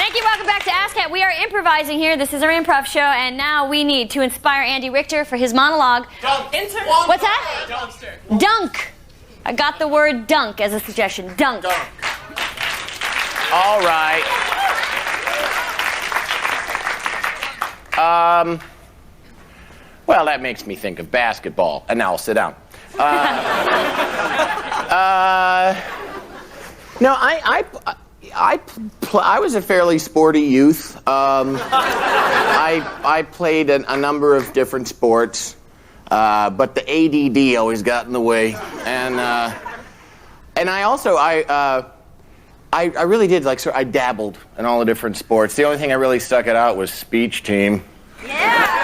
Thank you. Welcome back to ASSSSCAT. We are improvising here. This is our improv show, and now we need to inspire Andy Richter for his monologue. Dunk. What's that? Dunkster. Dunk. I got the word dunk as a suggestion. Dunk. All right. Well, that makes me think of basketball. And now I'll sit down. No, I was a fairly sporty youth. I played a number of different sports, but the ADD always got in the way. And I also I really did I dabbled in all the different sports. The only thing I really stuck it out was speech team. Yeah.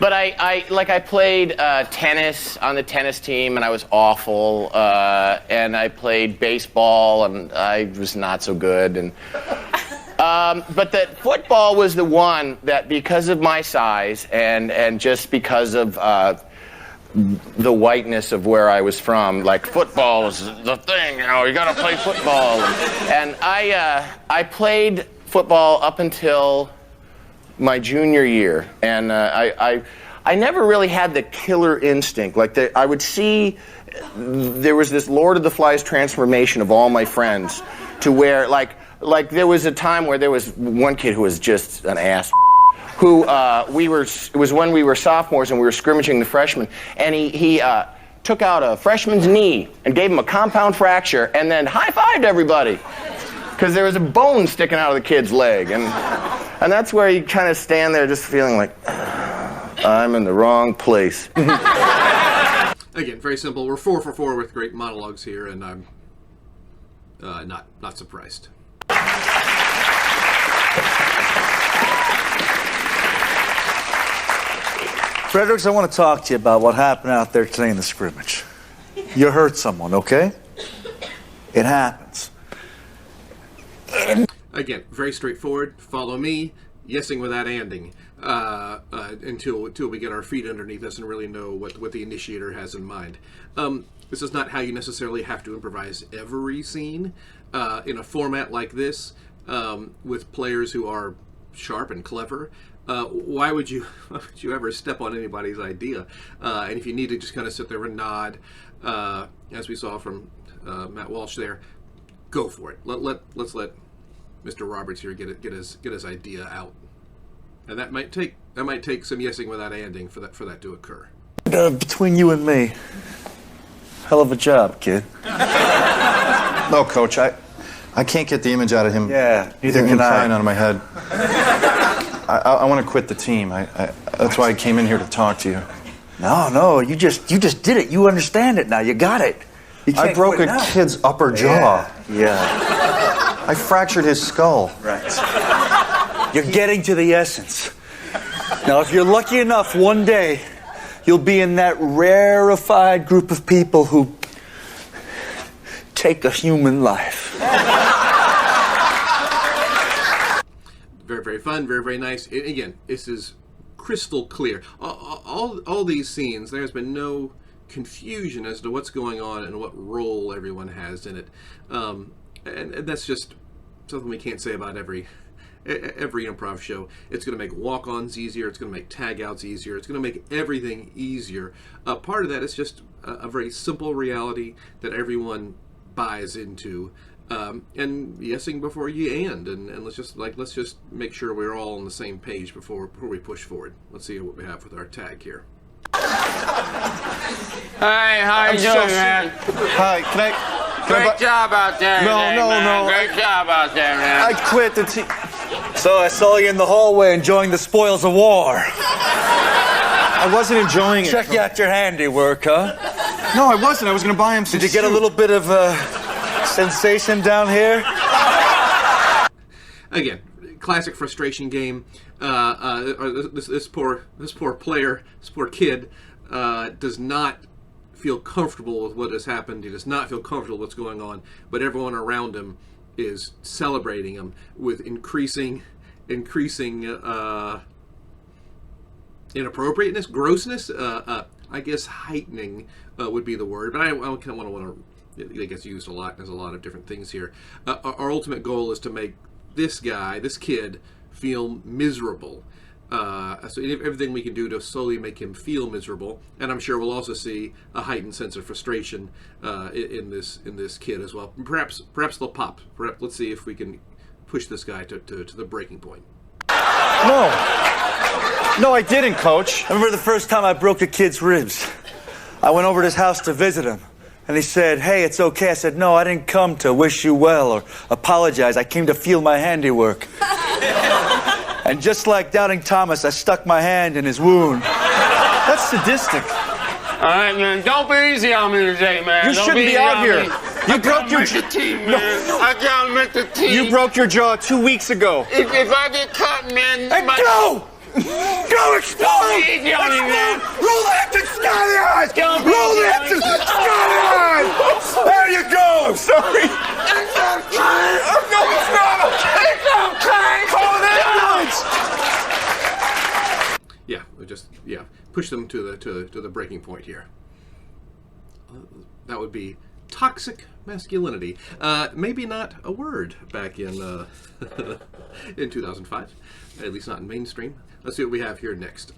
But I played tennis on the tennis team, and I was awful. And I played baseball, and I was not so good. And but the football was the one that, because of my size and just because of the whiteness of where I was from, football is the thing. You got to play football. And I played football up until my junior year, and I never really had the killer instinct. I would see there was this Lord of the Flies transformation of all my friends to where there was a time where there was one kid who was just an ass who it was when we were sophomores and we were scrimmaging the freshmen, and he took out a freshman's knee and gave him a compound fracture and then high-fived everybody because there was a bone sticking out of the kid's leg. And that's where you kind of stand there just feeling like, I'm in the wrong place. Again, very simple. We're 4 for 4 with great monologues here, and I'm not surprised. Fredericks, I want to talk to you about what happened out there today in the scrimmage. You hurt someone, okay? It happens. Again, very straightforward. Follow me, yesing without anding, until we get our feet underneath us and really know what the initiator has in mind. This is not how you necessarily have to improvise every scene. In a format like this, with players who are sharp and clever, why would you ever step on anybody's idea? And if you need to just kind of sit there and nod, as we saw from Matt Walsh there, go for it. Let's let Mr. Roberts here get his idea out, and that might take some yesing without anding for that to occur. Between you and me, hell of a job, kid. No, Coach, I can't get the image out of him. Yeah, neither can crying I. out of my head. I want to quit the team. That's why I came in here to talk to you. No, you just did it. You understand it now. You got it. You can't I broke quit a now. kid's upper jaw. Yeah. I fractured his skull. Right. You're getting to the essence. Now, if you're lucky enough, one day, you'll be in that rarefied group of people who take a human life. Very, very fun, very, very nice. And again, this is crystal clear. All these scenes, there's been no confusion as to what's going on and what role everyone has in it. And that's just something we can't say about every improv show. It's going to make walk-ons easier. It's going to make tag-outs easier. It's going to make everything easier. Part of that is just a very simple reality that everyone buys into. And yesing before you and let's just make sure we're all on the same page before we push forward. Let's see what we have with our tag here. Hey, how you doing, man? Hi, can I Great job out there. No. Great job out there, man. I quit the team. So I saw you in the hallway enjoying the spoils of war. I wasn't enjoying it. Check out your handiwork, huh? No, I wasn't. I was going to buy him some Did you get a little bit of sensation down here? Again, classic frustration game. This poor player, this poor kid, does not feel comfortable with what has happened. He does not feel comfortable with what's going on, but everyone around him is celebrating him with increasing inappropriateness, grossness. I guess heightening would be the word, but I kind of want to it gets used a lot. There's a lot of different things here. Our ultimate goal is to make this kid, feel miserable. So everything we can do to slowly make him feel miserable, and I'm sure we'll also see a heightened sense of frustration in this kid as well. Perhaps they'll pop. Let's see if we can push this guy to the breaking point. No, I didn't, Coach. I remember the first time I broke a kid's ribs. I went over to his house to visit him, and he said, "Hey, it's okay." I said, "No, I didn't come to wish you well or apologize. I came to feel my handiwork." And just like Doubting Thomas, I stuck my hand in his wound. That's sadistic. All right, man. Don't be easy on me today, man. You Don't shouldn't be easy out on here. me. You broke your the team, man. I gotta make the team. You broke your jaw 2 weeks ago. If I get cut, man. And go! Go explode! Easy on me, man. Roll the hips and sky the eyes! Don't Roll be the hips and sky the eyes! There you go! I'm sorry. It's okay. No, it's not okay. It's okay. Call an ambulance! Yeah, push them to the breaking point here. That would be toxic masculinity. Maybe not a word back in in 2005, at least not in mainstream. Let's see what we have here next.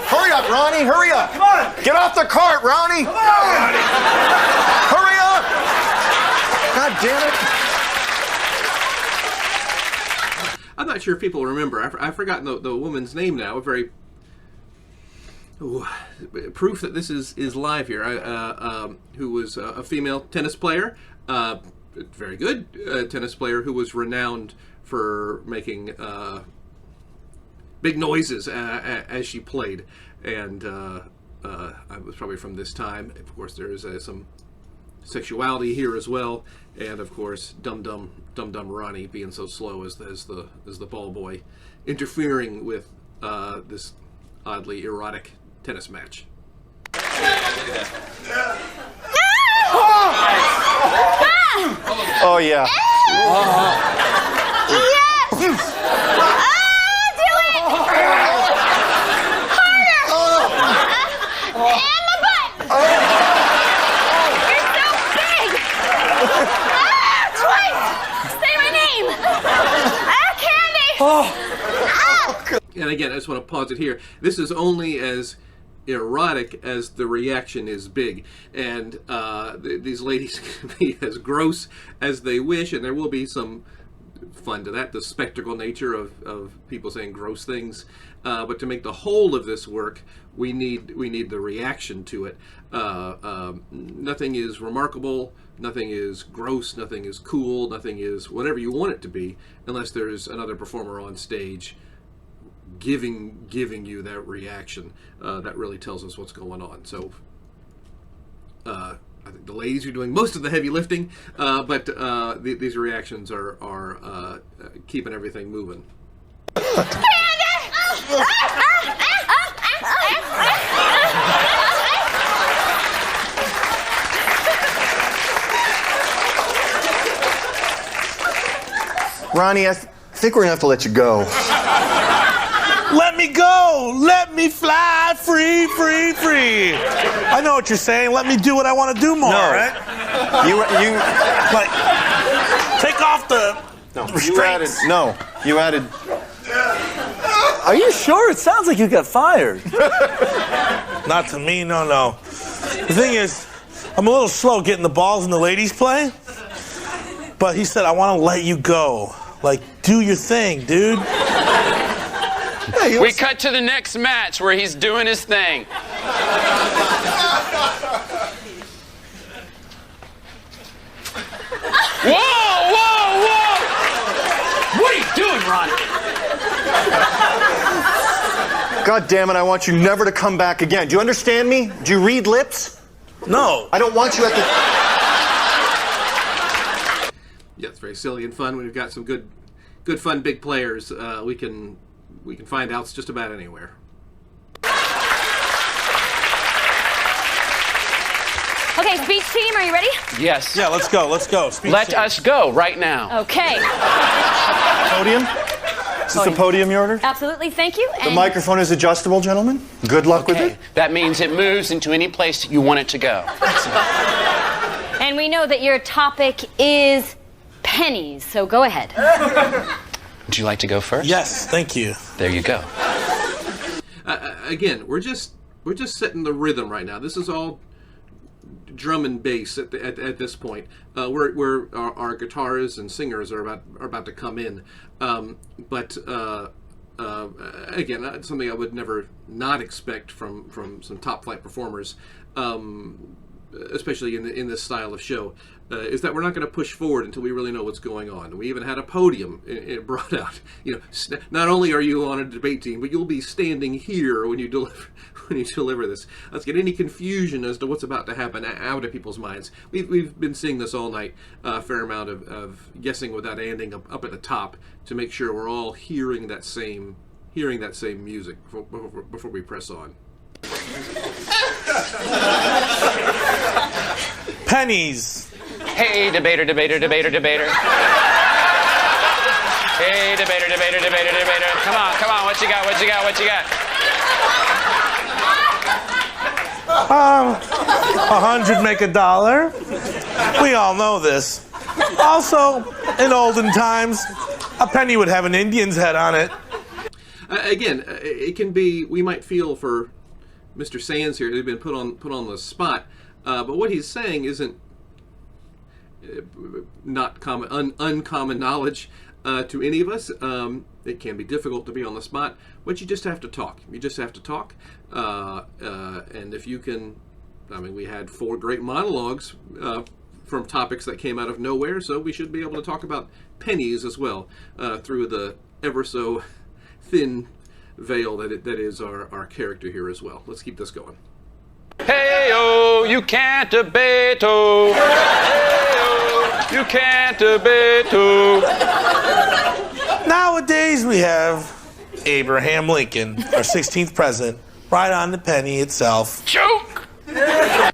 Hurry up, Ronnie, hurry up. Come on. Get off the cart, Ronnie. Come on. Hurry up. God damn it. I'm not sure if people remember. I've forgotten the woman's name now. Proof that this is live here. Who was a female tennis player, very good tennis player who was renowned for making big noises as she played, and I was probably from this time. Of course, there is some sexuality here as well, and of course, Dum Dum Ronnie being so slow as the ball boy, interfering with this oddly erotic tennis match. Oh, yeah. And again, I just want to pause it here. This is only as erotic as the reaction is big, and these ladies can be as gross as they wish, and there will be some fun to that, the spectacle nature of people saying gross things. But to make the whole of this work, we need the reaction to it. Nothing is remarkable, nothing is gross, nothing is cool, nothing is whatever you want it to be, unless there's another performer on stage giving you that reaction. That really tells us what's going on. So I think the ladies are doing most of the heavy lifting, but these reactions are keeping everything moving. Ronnie, I think we're going to have to let you go. Let me go! Let me fly free, free, free! I know what you're saying. Let me do what I want to do more, right? You Like, take off the restraints. You added. Are you sure? It sounds like you got fired. Not to me, no. The thing is, I'm a little slow getting the balls in the ladies' play. But he said, I want to let you go. Like, do your thing, dude. We cut to the next match where he's doing his thing. Whoa! What are you doing, Ron? God damn it, I want you never to come back again. Do you understand me? Do you read lips? No. I don't want you at the... very silly and fun. When we've got some good fun big players, we can find outs just about anywhere. Okay, speech team, are you ready? Yes. Yeah, let's go. Speech Let team. us go right now. Okay. Podium? Is this a podium you ordered? Absolutely, thank you. The microphone is adjustable, gentlemen. Good luck with it. That means it moves into any place you want it to go. And we know that your topic is pennies, so go ahead. Would you like to go first? Yes, thank you. There you go. Again, we're just setting the rhythm right now. This is all drum and bass at this point. Where our guitarists and singers are about to come in. But again, something I would never not expect from some top flight performers, especially in this style of show, is that we're not going to push forward until we really know what's going on. We even had a podium brought out. Not only are you on a debate team, but you'll be standing here when you deliver this. Let's get any confusion as to what's about to happen out of people's minds. We've been seeing this all night, a fair amount of guessing without ending up at the top to make sure we're all hearing that same music before we press on. Pennies. Hey, debater. Hey, debater. Come on. What you got? 100 make $1. We all know this. Also, in olden times, a penny would have an Indian's head on it. Again, it can be. We might feel for Mr. Sands here. They've been put on the spot, but what he's saying isn't not uncommon knowledge to any of us. It can be difficult to be on the spot, but you just have to talk. And if you can, we had 4 great monologues from topics that came out of nowhere, so we should be able to talk about pennies as well through the ever so thin veil that is our character here as well. Let's keep this going. Hey-oh, you can't debate-oh. Hey-oh, you can't debate-oh. Nowadays, we have Abraham Lincoln, our 16th president, right on the penny itself. Joke! Thank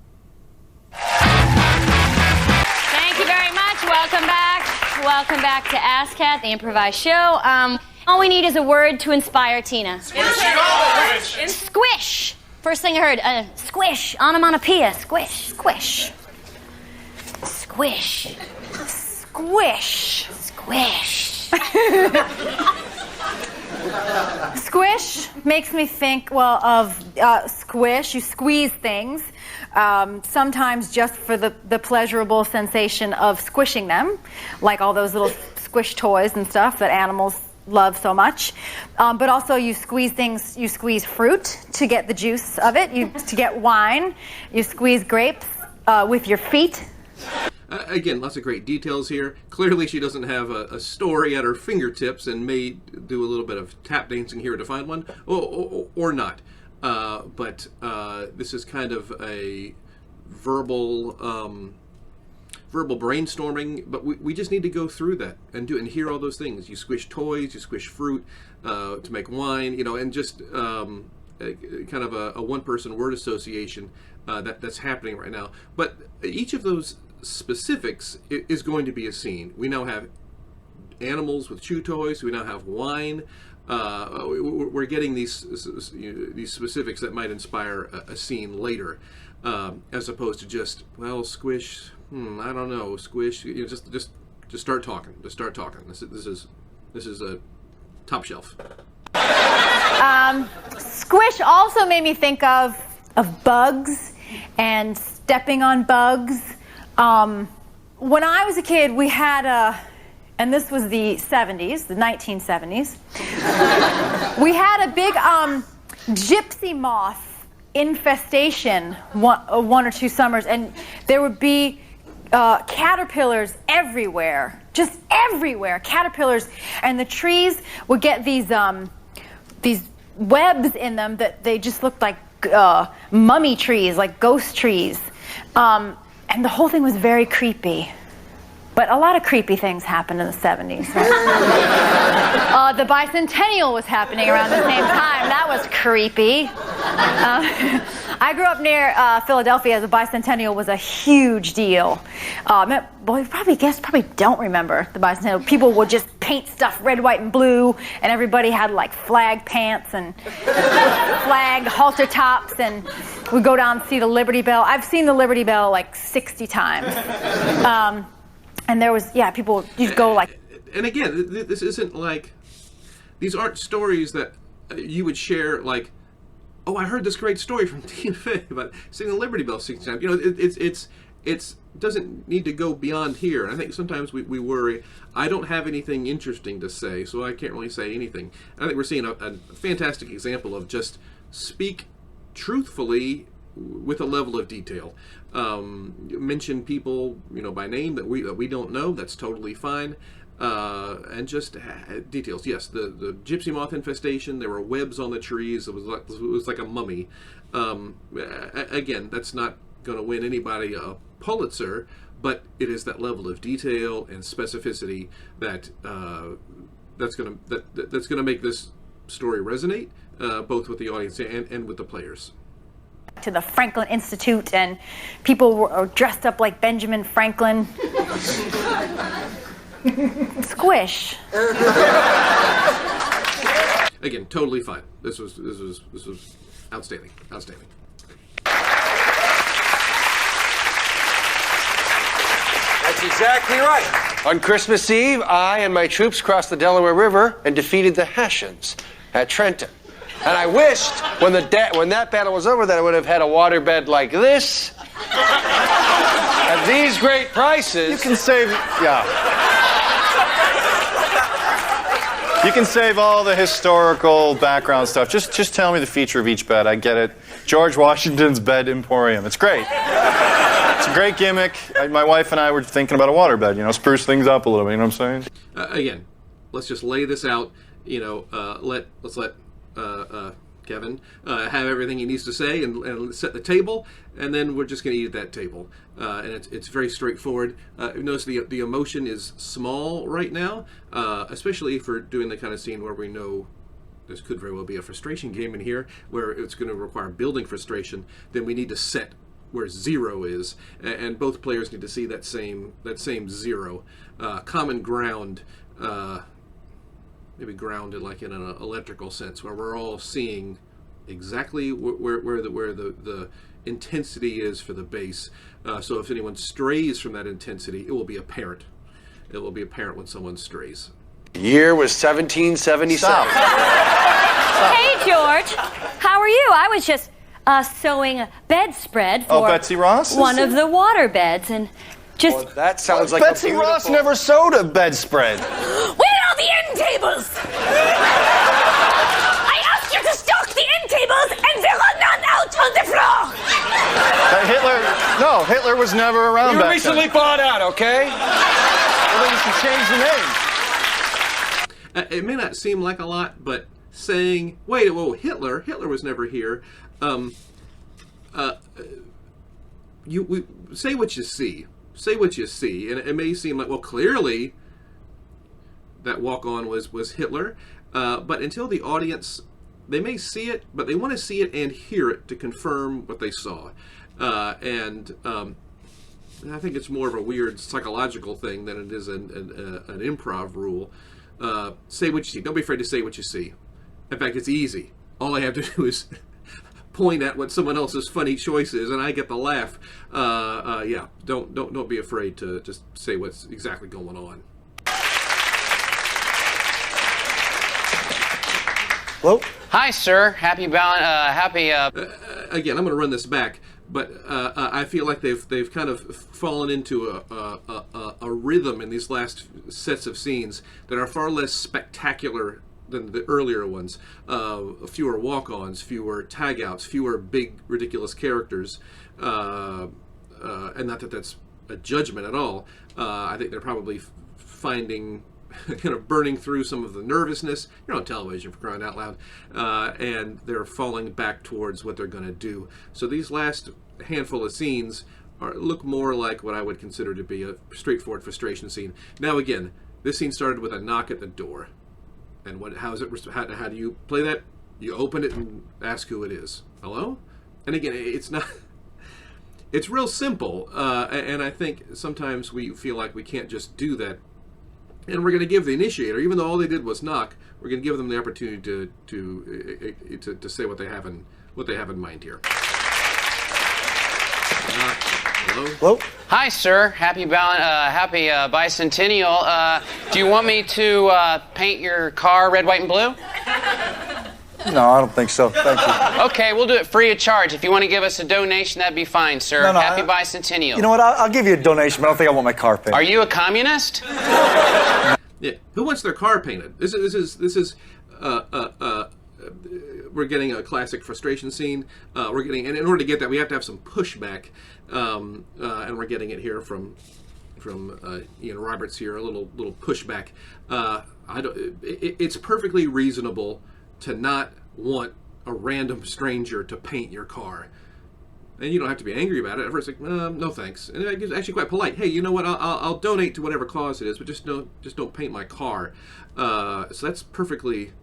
you very much. Welcome back. Welcome back to ASSSSCAT, the improvised show. All we need is a word to inspire Tina. Squish. First thing I heard, squish, onomatopoeia, squish, squish. Squish. Squish. Squish. Squish makes me think, of squish. You squeeze things, sometimes just for the pleasurable sensation of squishing them, like all those little squish toys and stuff that animals love so much. But also you squeeze things, you squeeze fruit to get the juice of it, to get wine. You squeeze grapes with your feet. Again, lots of great details here. Clearly she doesn't have a story at her fingertips and may do a little bit of tap dancing here to find one, or not. But this is kind of a verbal brainstorming, but we just need to go through that and hear all those things. You squish toys, you squish fruit to make wine, and just kind of a one-person word association that's happening right now. But each of those specifics is going to be a scene. We now have animals with chew toys. We now have wine. We're getting these specifics that might inspire a scene later, as opposed to just squish. I don't know, squish. Just start talking. Just start talking. This is a top shelf. Squish also made me think of bugs and stepping on bugs. When I was a kid, we had and this was the 70s, the 1970s. We had a big gypsy moth infestation one or two summers, and there would be caterpillars everywhere, just everywhere, caterpillars, and the trees would get these webs in them that they just looked like mummy trees, like ghost trees, and the whole thing was very creepy. But a lot of creepy things happened in the 70s. The bicentennial was happening around the same time. That was creepy. I grew up near Philadelphia. The bicentennial was a huge deal. Well, you probably don't remember the bicentennial. People would just paint stuff red, white, and blue, and everybody had like flag pants and flag halter tops, and we'd go down and see the Liberty Bell. I've seen the Liberty Bell like 60 times. And there was, people, you'd go like... And again, this isn't like... These aren't stories that you would share like, oh, I heard this great story from Tina Fey about seeing the Liberty Bell 60 times. You know, it's doesn't need to go beyond here. And I think sometimes we worry, I don't have anything interesting to say, so I can't really say anything. And I think we're seeing a fantastic example of just speak truthfully with a level of detail. Mention people, by name that we don't know. That's totally fine. And just details. Yes, the gypsy moth infestation. There were webs on the trees. It was like a mummy. Again, that's not going to win anybody a Pulitzer, but it is that level of detail and specificity that's going to make this story resonate, both with the audience and with the players. To the Franklin Institute, and people were dressed up like Benjamin Franklin. Squish. Again, totally fine. This was outstanding. Outstanding. That's exactly right. On Christmas Eve, I and my troops crossed the Delaware River and defeated the Hessians at Trenton. And I wished when that battle was over that I would have had a waterbed like this. At these great prices. You can save, You can save all the historical background stuff. Just tell me the feature of each bed. I get it. George Washington's Bed Emporium. It's great. It's a great gimmick. My wife and I were thinking about a waterbed, spruce things up a little bit, you know what I'm saying? Again, let's just lay this out, let's let Kevin have everything he needs to say and set the table, and then we're just going to eat at that table. And it's very straightforward. Notice the emotion is small right now, especially if we're doing the kind of scene where we know this could very well be a frustration game in here, where it's going to require building frustration. Then we need to set where 0 is, and both players need to see that same 0. Common ground. Maybe grounded like in an electrical sense, where we're all seeing exactly where the intensity is for the bass. So if anyone strays from that intensity, it will be apparent. It will be apparent when someone strays. The year was 1777. Stop. Hey, George. How are you? I was just sewing a bedspread for Betsy Ross? one of the water beds, and just... Well, that sounds like Betsy Ross never sewed a bedspread. Where are the end tables? I asked you to stock the end tables, and there are none out on the floor. Hitler was never around We were back recently then. bought out, okay? Well, then you should change the name. It may not seem like a lot, but saying, whoa, Hitler was never here. You say what you see. Say what you see, and it may seem like, well, clearly that walk-on was Hitler, but until the audience, they may see it, but they want to see it and hear it to confirm what they saw. And I think it's more of a weird psychological thing than it is an improv rule. Say what you see. Don't be afraid to say what you see. In fact, it's easy. All I have to do is point at what someone else's funny choice is, and I get the laugh. Don't be afraid to just say what's exactly going on. Hello? Hi, sir. Happy Again, I'm going to run this back, but I feel like they've kind of fallen into a rhythm in these last sets of scenes that are far less spectacular than the earlier ones. Fewer walk-ons, fewer tag-outs, fewer big, ridiculous characters. And not that that's a judgment at all. I think they're probably finding, kind of burning through some of the nervousness. You're on television, for crying out loud. And they're falling back towards what they're going to do. So these last handful of scenes look more like what I would consider to be a straightforward frustration scene. Now again, this scene started with a knock at the door, and how do you play that? You open it and ask who it is. Hello? And again, it's not. It's real simple, and I think sometimes we feel like we can't just do that. And we're going to give the initiator, even though all they did was knock, we're going to give them the opportunity to say what they have in mind here. Hello. Hello? Hi, sir. Happy bicentennial. Do you want me to paint your car red, white, and blue? No, I don't think so. Thank you. Okay, we'll do it free of charge. If you want to give us a donation, that'd be fine, sir. No, Happy bicentennial. You know what? I'll give you a donation, but I don't think I want my car painted. Are you a communist? Yeah. Who wants their car painted? This is we're getting a classic frustration scene. And in order to get that, we have to have some pushback, and we're getting it here from Ian Roberts here. A little pushback. It's perfectly reasonable to not want a random stranger to paint your car. And you don't have to be angry about it. At first, like, no thanks. And it's actually quite polite. Hey, you know what? I'll donate to whatever cause it is, but just don't paint my car. So that's perfectly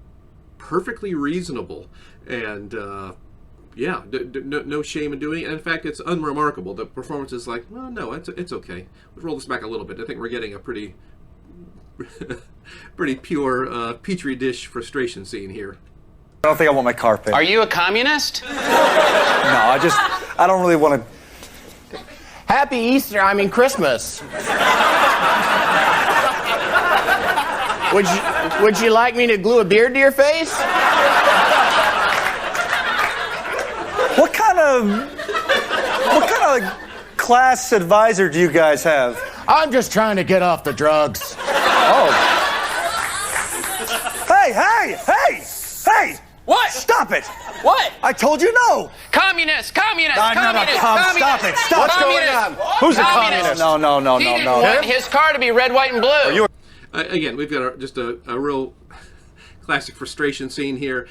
reasonable. And yeah, no shame in doing it. And in fact, it's unremarkable. The performance is like, well, no, it's okay. Let's roll this back a little bit. I think we're getting a pretty pure petri dish frustration scene here. I don't think I want my car painted. Are you a communist? No, I don't really want to. Happy Easter, I mean Christmas. Would you like me to glue a beard to your face? What kind of class advisor do you guys have? I'm just trying to get off the drugs. Oh. Hey! What? Stop it! What? I told you no! Communist! No, stop it! Stop! What's going on? Who's a communist? No. He didn't want his car to be red, white, and blue. Again, we've got just a real classic frustration scene here.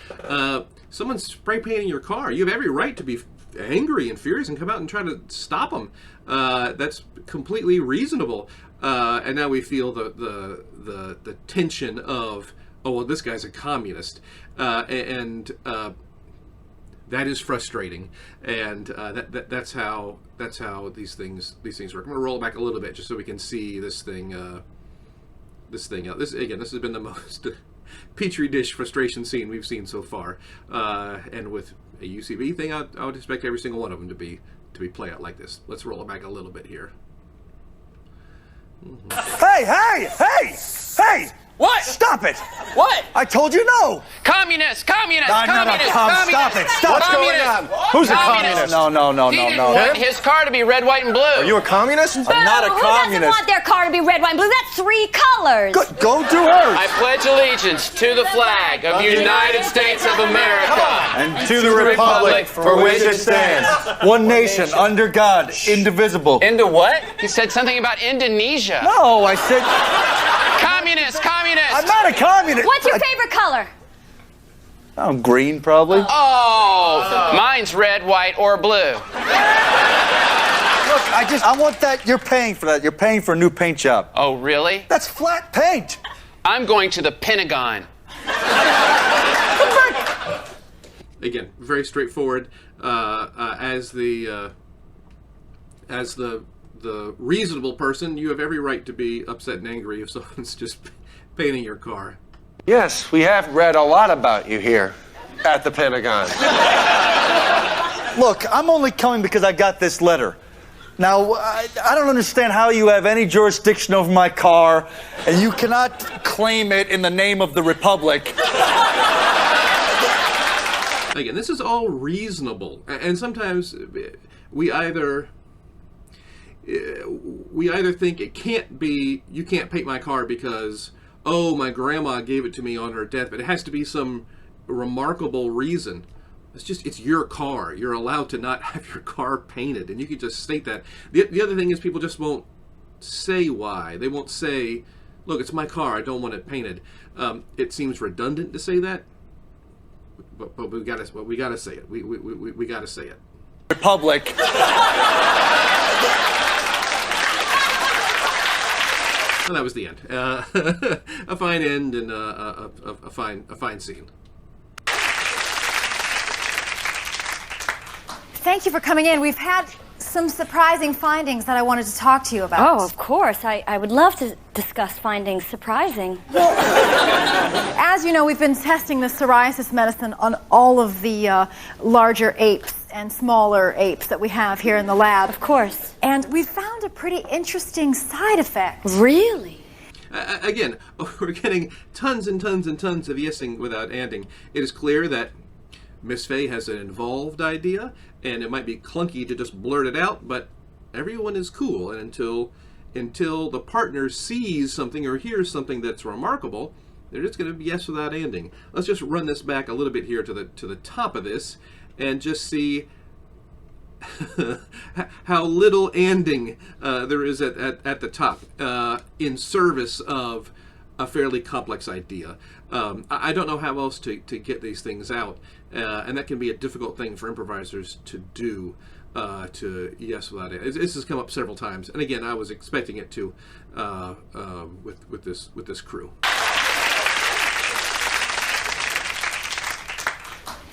Someone's spray painting your car. You have every right to be angry and furious and come out and try to stop them. That's completely reasonable. And now we feel the tension of, oh well, this guy's a communist, and that is frustrating. And that's how these things work. I'm gonna roll it back a little bit just so we can see this thing out. This has been the most petri dish frustration scene we've seen so far, and with a UCB thing, I would expect every single one of them to be play out like this. Let's roll it back a little bit here. Hey! What? Stop it! What? I told you no! Communist! No, stop it! Stop! What's going on? Who's a communist? No. He didn't want his car to be red, white, and blue. Are you a communist? I'm not a Who communist. doesn't want their car to be red, white, and blue? That's 3 colors. Go do hers. I pledge allegiance to the flag of the United States of America And to the republic for which it stands. one nation, under God, indivisible. Into what? He said something about Indonesia. No, I said Communist! I'm not a communist. What's your favorite color? Oh, green, probably. Oh, mine's red, white, or blue. Look, I want that. You're paying for that. You're paying for a new paint job. Oh, really? That's flat paint. I'm going to the Pentagon. Again, very straightforward. As the reasonable person, you have every right to be upset and angry if someone's just painting your car. Yes, we have read a lot about you here at the Pentagon. Look, I'm only coming because I got this letter. Now, I don't understand how you have any jurisdiction over my car, and you cannot claim it in the name of the Republic. Again, this is all reasonable, and sometimes we either think it can't be, you can't paint my car because, oh, my grandma gave it to me on her death, but it has to be some remarkable reason. It's your car. You're allowed to not have your car painted, and you can just state that. The other thing is people just won't say why. They won't say, look, it's my car, I don't want it painted. It seems redundant to say that, but we gotta say it. We gotta say it. Republic. And that was the end. A fine end and a fine scene. Thank you for coming in. We've had some surprising findings that I wanted to talk to you about. Oh, of course. I would love to discuss findings surprising. As you know, we've been testing the psoriasis medicine on all of the larger apes and smaller apes that we have here in the lab. Of course. And we found a pretty interesting side effect. Really? Again, we're getting tons and tons and tons of yesing without anding. It is clear that Miss Faye has an involved idea, and it might be clunky to just blurt it out, but everyone is cool, and until the partner sees something or hears something that's remarkable, they're just going to be yes without anding. Let's just run this back a little bit here to the top of this, and just see how little anding there is at the top in service of a fairly complex idea. I don't know how else to get these things out, and that can be a difficult thing for improvisers to do, to yes without it. This has come up several times, and again, I was expecting it to with this crew.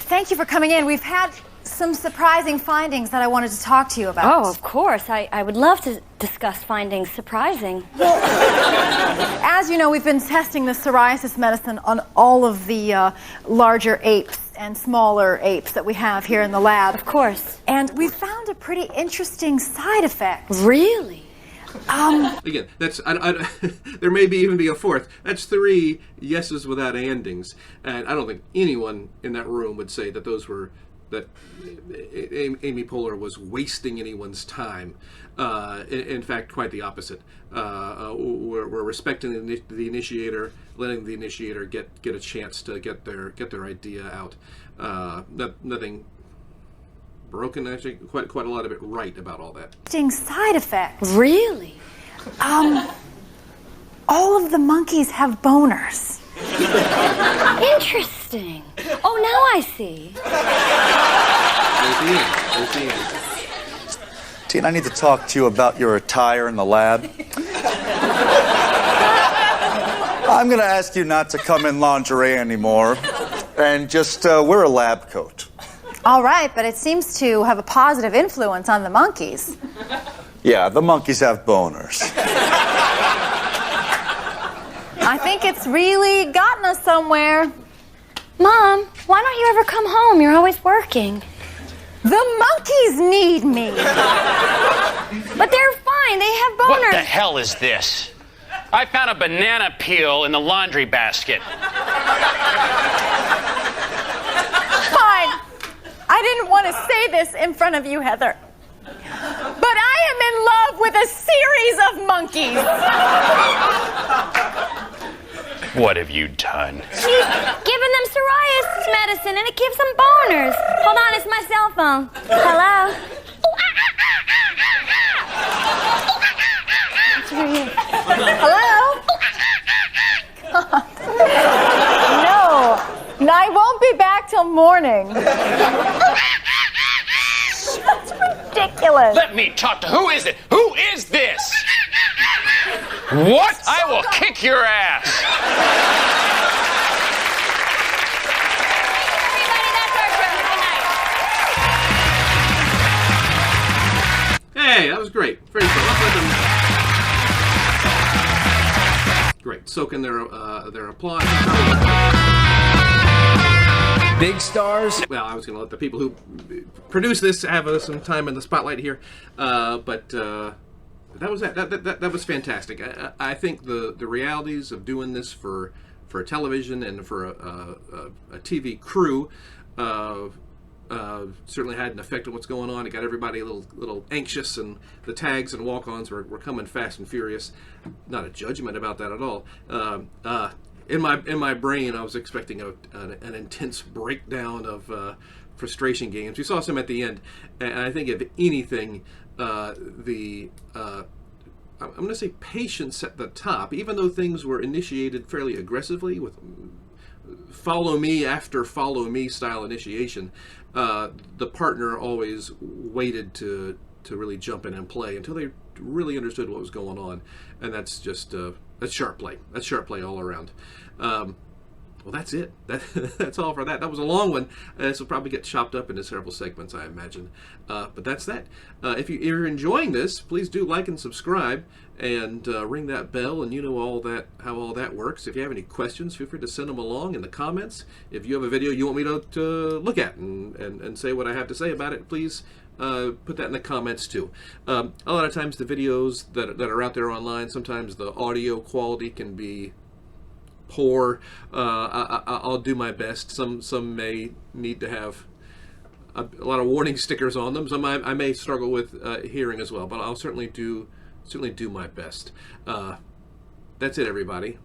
Thank you for coming in. We've had some surprising findings that I wanted to talk to you about. Oh, of course. I would love to discuss findings surprising. As you know, we've been testing the psoriasis medicine on all of the larger apes and smaller apes that we have here in the lab. Of course. And we found a pretty interesting side effect. Really? Again, that's there may even be a fourth. That's 3 yeses without andings, and I don't think anyone in that room would say that that Amy Poehler was wasting anyone's time. In fact, quite the opposite. We're respecting the initiator, letting the initiator get a chance to get their idea out. Nothing broken, actually. Quite a lot of it right about all that. Interesting side effect. Really? All of the monkeys have boners. Interesting. Oh, now I see. There's the end. Teen, I need to talk to you about your attire in the lab. I'm going to ask you not to come in lingerie anymore and just wear a lab coat. All right, but it seems to have a positive influence on the monkeys. Yeah, the monkeys have boners. I think it's really gotten us somewhere. Mom, why don't you ever come home? You're always working. The monkeys need me. But they're fine. They have boners. What the hell is this? I found a banana peel in the laundry basket. Fine. I didn't want to say this in front of you, Heather. But I am in love with a series of monkeys. What have you done? She's giving them psoriasis medicine and it gives them boners. Hold on, it's my cell phone. Hello? Hello? No, I won't be back till morning. That's ridiculous. Let me talk to... Who is it? Who is this? What? I will kick your ass. Hey, that was great. Very cool. Let's let them... Great. Soak in their applause. Big stars. Well, I was going to let the people who produce this have some time in the spotlight here, but that was that was fantastic. I think the realities of doing this for television and for a TV crew certainly had an effect on what's going on. It got everybody a little anxious, and the tags and walk-ons were coming fast and furious. Not a judgment about that at all. In my brain, I was expecting an intense breakdown of frustration games. We saw some at the end, and I think if anything, I'm going to say patience at the top, even though things were initiated fairly aggressively with follow me after follow me style initiation. The partner always waited to really jump in and play until they really understood what was going on, and that's just That's sharp play. That's sharp play all around. Well, that's it. That's all for that. That was a long one. This will probably get chopped up into several segments, I imagine. But that's that. If you're enjoying this, please do like and subscribe, and ring that bell, and you know how all that works. If you have any questions, feel free to send them along in the comments. If you have a video you want me to look at and say what I have to say about it, please put that in the comments too. A lot of times the videos that are out there online, sometimes the audio quality can be poor. I'll do my best. Some may need to have a lot of warning stickers on them. Some I may struggle with hearing as well, but I'll certainly do my best. That's it, everybody.